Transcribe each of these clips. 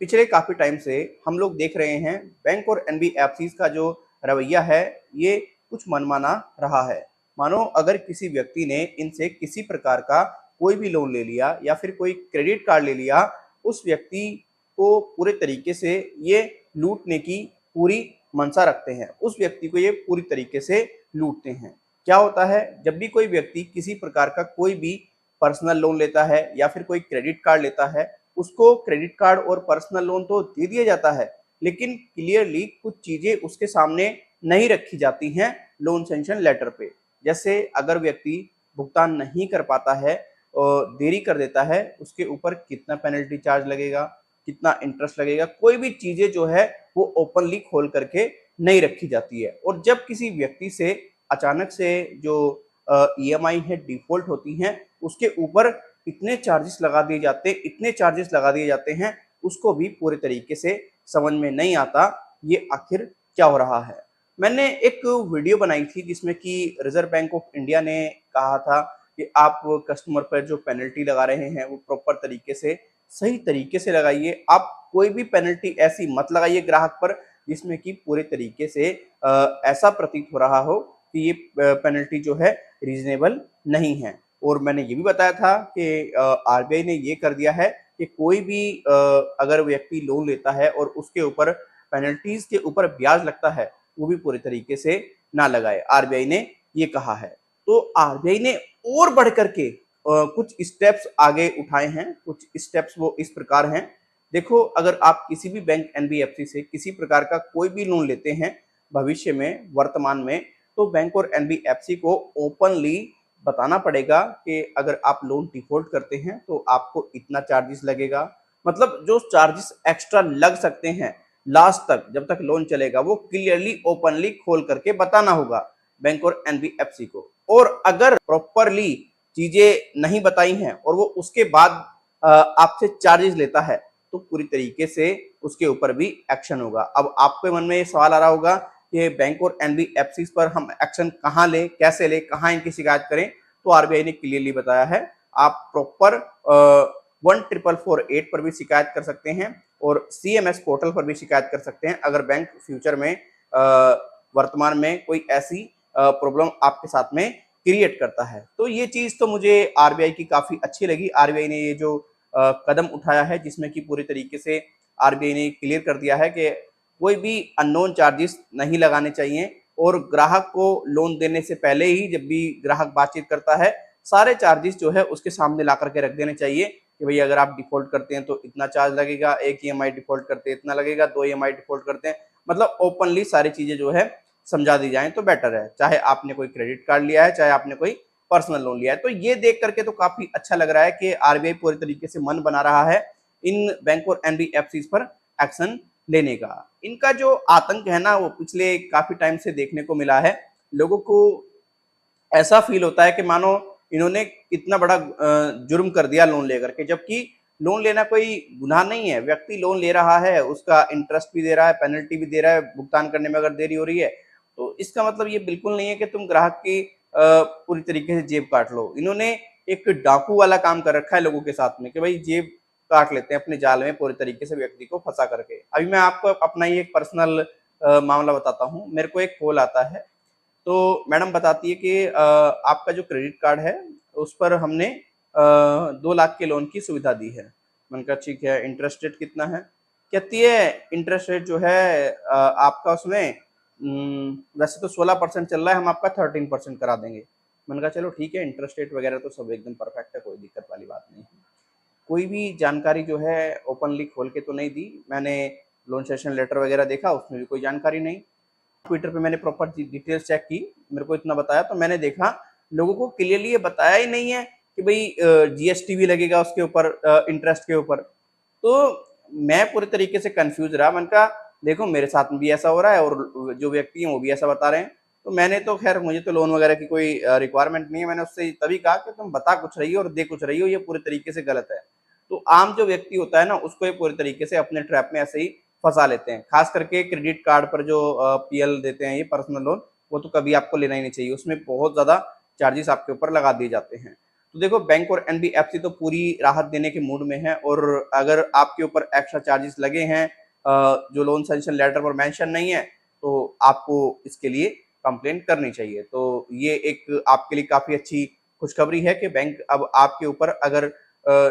पिछले काफी टाइम से हम लोग देख रहे हैं बैंक और एनबीएफसीज का जो रवैया है ये कुछ मनमाना रहा है। मानो अगर किसी व्यक्ति ने इनसे किसी प्रकार का कोई भी लोन ले लिया या फिर कोई क्रेडिट कार्ड ले लिया, उस व्यक्ति को पूरे तरीके से ये लूटने की पूरी मंशा रखते हैं, उस व्यक्ति को ये पूरी तरीके से लूटते हैं। क्या होता है, जब भी कोई व्यक्ति किसी प्रकार का कोई भी पर्सनल लोन लेता है या फिर कोई क्रेडिट कार्ड लेता है, उसको क्रेडिट कार्ड और पर्सनल लोन तो दे दिया जाता है, लेकिन क्लियरली कुछ चीजें उसके सामने नहीं रखी जाती हैं लोन सैंक्शन लेटर पे। जैसे अगर व्यक्ति भुगतान नहीं कर पाता है और देरी कर देता है, उसके ऊपर कितना पेनल्टी चार्ज लगेगा, कितना इंटरेस्ट लगेगा, कोई भी चीजें जो है वो ओपनली खोल करके नहीं रखी जाती है। और जब किसी व्यक्ति से अचानक से जो ईएमआई है डिफॉल्ट होती हैं, उसके ऊपर इतने चार्जेस लगा दिए जाते हैं, इतने चार्जेस लगा दिए जाते हैं, उसको भी पूरे तरीके से समझ में नहीं आता ये आखिर क्या हो रहा है। मैंने एक वीडियो बनाई थी जिसमें कि रिजर्व बैंक ऑफ इंडिया ने कहा था कि आप कस्टमर पर जो पेनल्टी लगा रहे हैं वो प्रॉपर तरीके से सही तरीके से लगाइए। आप कोई भी पेनल्टी ऐसी मत लगाइए ग्राहक पर जिसमें कि पूरे तरीके से ऐसा प्रतीत हो रहा हो कि ये पेनल्टी जो है रीजनेबल नहीं है। और मैंने ये भी बताया था कि आरबीआई ने ये कर दिया है कि कोई भी अगर व्यक्ति लोन लेता है और उसके ऊपर पेनल्टीज के ऊपर ब्याज लगता है, वो भी पूरे तरीके से ना लगाए। आरबीआई ने ये कहा है। तो आरबीआई ने और बढ़ करके कुछ स्टेप्स आगे उठाए हैं। कुछ स्टेप्स वो इस प्रकार हैं। देखो, अगर आप किसी भी बैंक एनबीएफसी से किसी प्रकार का कोई भी लोन लेते हैं भविष्य में, वर्तमान में, तो बैंक और एनबीएफसी को ओपनली बताना पड़ेगा कि अगर आप लोन डिफॉल्ट करते हैं तो आपको इतना चार्जेस लगेगा। मतलब जो चार्जेस एक्स्ट्रा लग सकते हैं लास्ट तक, जब तक लोन चलेगा, वो क्लियरली ओपनली खोल करके बताना होगा बैंक और एनबीएफसी को। और अगर प्रॉपरली चीजें नहीं बताई हैं और वो उसके बाद आपसे चार्जेस लेता है, तो पूरी तरीके से उसके ऊपर भी एक्शन होगा। अब आपके मन में ये सवाल आ रहा होगा कि बैंक और एनबीएफसी पर हम एक्शन कहाँ लें, कैसे लें, कहाँ इनकी शिकायत करें। तो आरबीआई ने क्लियरली बताया है, आप प्रॉपर 1448 पर भी शिकायत कर सकते हैं और सीएमएस पोर्टल पर भी शिकायत कर सकते हैं अगर बैंक फ्यूचर में वर्तमान में कोई ऐसी प्रॉब्लम आपके साथ में क्रिएट करता है। तो ये चीज तो मुझे आरबीआई की काफी अच्छी लगी। आरबीआई ने ये जो कदम उठाया है जिसमें कि पूरी तरीके से आरबीआई ने क्लियर कर दिया है कि कोई भी अननोन चार्जेस नहीं लगाने चाहिए और ग्राहक को लोन देने से पहले ही जब भी ग्राहक बातचीत करता है, सारे चार्जेस जो है उसके सामने ला करके रख देने चाहिए कि भैया अगर आप डिफॉल्ट करते हैं तो इतना चार्ज लगेगा, एक ईएमआई डिफॉल्ट करते हैं इतना लगेगा, दो ईएमआई डिफॉल्ट करते हैं, मतलब ओपनली सारी चीजें जो है समझा दी जाए तो बेटर है। चाहे आपने कोई क्रेडिट कार्ड लिया है, चाहे आपने कोई पर्सनल लोन लिया है। तो ये देख करके तो काफी अच्छा लग रहा है कि आरबीआई पूरी तरीके से मन बना रहा है इन बैंक और एनबीएफसी पर एक्शन लेने का। इनका जो आतंक है ना, वो पिछले काफी टाइम से देखने को मिला है। लोगों को ऐसा फील होता है कि मानो इन्होंने इतना बड़ा जुर्म कर दिया लोन लेकर के, जबकि लोन लेना कोई गुनाह नहीं है। व्यक्ति लोन ले रहा है, उसका इंटरेस्ट भी दे रहा है, पेनल्टी भी दे रहा है, भुगतान करने में अगर देरी हो रही है तो इसका मतलब ये बिल्कुल नहीं है कि तुम ग्राहक की पूरी तरीके से जेब काट लो। इन्होंने एक डाकू वाला काम कर रखा है लोगों के साथ में कि भाई जेब काट लेते हैं अपने जाल में पूरी तरीके से व्यक्ति को फंसा करके। अभी मैं आपको अपना ही एक पर्सनल मामला बताता हूँ। मेरे को एक कॉल आता है, तो मैडम बताती है कि आपका जो क्रेडिट कार्ड है उस पर हमने 2 लाख के लोन की सुविधा दी है। मैंने कहा ठीक है, इंटरेस्ट रेट कितना है? कहती है इंटरेस्ट रेट जो है आपका उसमें वैसे तो 16% चल रहा है, हम आपका 13% करा देंगे। मैंने कहा चलो ठीक है, इंटरेस्ट रेट वगैरह तो सब एकदम परफेक्ट है, कोई दिक्कत वाली बात नहीं है। कोई भी जानकारी जो है ओपनली खोल के तो नहीं दी मैंने। लोन सेशन लेटर वगैरह देखा, उसमें भी कोई जानकारी नहीं। ट्विटर पे मैंने प्रॉपर डिटेल्स चेक की, मेरे को इतना बताया, तो मैंने देखा लोगों को क्लियरली ये बताया ही नहीं है कि भाई जीएसटी भी लगेगा उसके ऊपर, इंटरेस्ट के ऊपर। तो मैं पूरे तरीके से कंफ्यूज रहा। मैंने कहा देखो मेरे साथ में भी ऐसा हो रहा है और जो व्यक्ति हैं वो भी ऐसा बता रहे हैं। तो मैंने तो खैर, मुझे तो लोन वगैरह की कोई रिक्वायरमेंट नहीं है। मैंने उससे तभी कहा कि तुम बता कुछ रही हो और दे कुछ रही हो, ये पूरे तरीके से गलत है। तो आम जो व्यक्ति होता है ना, उसको ये पूरे तरीके से अपने ट्रैप में ऐसे ही फंसा लेते हैं। खास करके क्रेडिट कार्ड पर जो पीएल देते हैं, ये पर्सनल लोन, वो तो कभी आपको लेना ही नहीं चाहिए। उसमें बहुत ज्यादा चार्जेस आपके ऊपर लगा दिए जाते हैं। तो देखो बैंक और एनबीएफसी तो पूरी राहत देने के मूड में है, और अगर आपके ऊपर एक्स्ट्रा चार्जेस लगे हैं जो लोन सैंक्शन लेटर पर मेंशन नहीं है, तो आपको इसके लिए कंप्लेंट करनी चाहिए। तो ये एक आपके लिए काफ़ी अच्छी खुशखबरी है कि बैंक अब आपके ऊपर अगर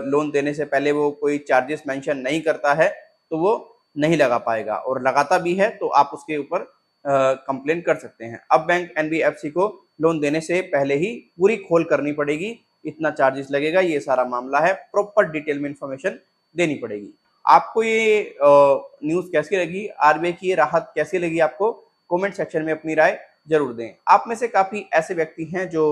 लोन देने से पहले वो कोई चार्जेस मेंशन नहीं करता है तो वो नहीं लगा पाएगा, और लगाता भी है तो आप उसके ऊपर कंप्लेंट कर सकते हैं। अब बैंक एनबीएफसी को लोन देने से पहले ही पूरी खोल करनी पड़ेगी, इतना चार्जेस लगेगा, ये सारा मामला है, प्रॉपर डिटेल में इंफॉर्मेशन देनी पड़ेगी। आपको ये न्यूज़ कैसी लगी, आरबीआई की ये राहत कैसी लगी आपको, कमेंट सेक्शन में अपनी राय जरूर दें। आप में से काफ़ी ऐसे व्यक्ति हैं जो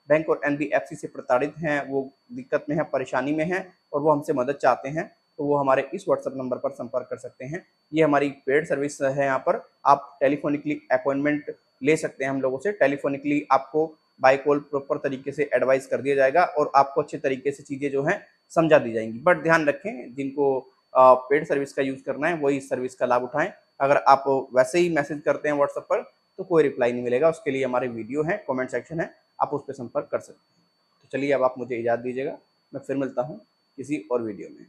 बैंक और एनबीएफसी से प्रताड़ित हैं, वो दिक्कत में हैं, परेशानी में हैं, और वो हमसे मदद चाहते हैं, तो वो हमारे इस व्हाट्सएप नंबर पर संपर्क कर सकते हैं। ये हमारी पेड सर्विस है, यहाँ पर आप टेलीफोनिकली अपॉइंटमेंट ले सकते हैं हम लोगों से। टेलीफोनिकली आपको बाय कॉल प्रॉपर तरीके से एडवाइस कर दिया जाएगा और आपको अच्छे तरीके से चीज़ें जो हैं समझा दी जाएंगी। बट ध्यान रखें, जिनको पेड सर्विस का यूज़ करना है वही इस सर्विस का लाभ उठाएं। अगर आप वैसे ही मैसेज करते हैं व्हाट्सएप पर तो कोई रिप्लाई नहीं मिलेगा, उसके लिए हमारे वीडियो है, कमेंट सेक्शन है, आप उस पर संपर्क कर सकते हैं। तो चलिए अब आप मुझे इजाज़त दीजिएगा, मैं फिर मिलता हूँ किसी और वीडियो में।